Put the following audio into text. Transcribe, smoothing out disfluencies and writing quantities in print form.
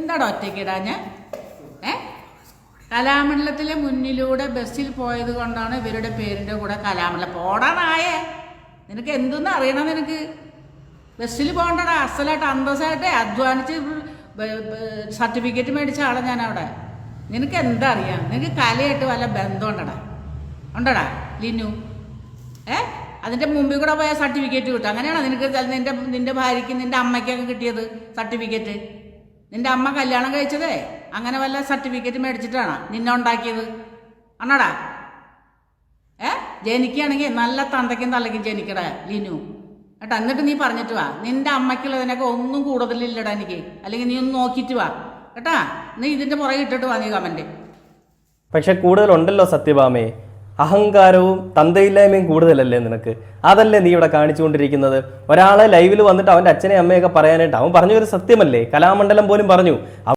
എന്താടാ ഒറ്റയ്ക്കിടാഞ്ഞ? കലാമണ്ഡലത്തിലെ മുന്നിലൂടെ ബസ്സിൽ പോയത് കൊണ്ടാണ് ഇവരുടെ പേരിൻ്റെ കൂടെ കലാമണ്ഡലം. പോടാനായേ, നിനക്ക് എന്തെന്ന് അറിയണം? നിനക്ക് ബസ്സിൽ പോകണ്ടടാ, അസലായിട്ട് അന്തസ്സായിട്ട് അധ്വാനിച്ച് സർട്ടിഫിക്കറ്റ് മേടിച്ച ആളെ ഞാൻ അവിടെ. നിനക്ക് എന്താ അറിയാം? നിനക്ക് കലയായിട്ട് വല്ല ബന്ധമുണ്ടടാ? ഉണ്ടടാ ലിനു? അതിൻ്റെ മുമ്പിൽ കൂടെ പോയാൽ സർട്ടിഫിക്കറ്റ് കിട്ടും. അങ്ങനെയാണോ നിനക്ക് നിന്റെ ഭാര്യയ്ക്ക് നിന്റെ അമ്മയ്ക്കൊക്കെ കിട്ടിയത് സർട്ടിഫിക്കറ്റ്? നിന്റെ അമ്മ കല്യാണം കഴിച്ചതേ അങ്ങനെ വല്ല സർട്ടിഫിക്കറ്റ് മേടിച്ചിട്ടാണ് നിന്നെ ഉണ്ടാക്കിയത്? ആണോടാ? ജനിക്കുകയാണെങ്കിൽ നല്ല തന്തയ്ക്കും തള്ളയ്ക്കും ജനിക്കടാ ലിനു കേട്ടോ. എന്നിട്ട് നീ പറഞ്ഞിട്ട് വാ, നിന്റെ അമ്മയ്ക്കുള്ളതിനൊക്കെ ഒന്നും കൂടുതലില്ലടാ എനിക്ക്. അല്ലെങ്കിൽ നീ ഒന്ന് നോക്കിയിട്ട് വാ കേട്ടാ. നീ ഇതിൻ്റെ പുറകെ ഇട്ടിട്ട് വാ നീ കമൻറ്റ്. പക്ഷെ കൂടുതലുണ്ടല്ലോ സത്യഭാമേ, അഹങ്കാരവും തന്തയില്ലായ്മയും കൂടുതലല്ലേ നിനക്ക്? അതല്ലേ നീ ഇവിടെ കാണിച്ചുകൊണ്ടിരിക്കുന്നത്? ഒരാളെ ലൈവിൽ വന്നിട്ട് അവൻ്റെ അച്ഛനെയും അമ്മയൊക്കെ പറയാനായിട്ട് അവൻ പറഞ്ഞൊരു സത്യമല്ലേ? കലാമണ്ഡലം പോലും പറഞ്ഞു.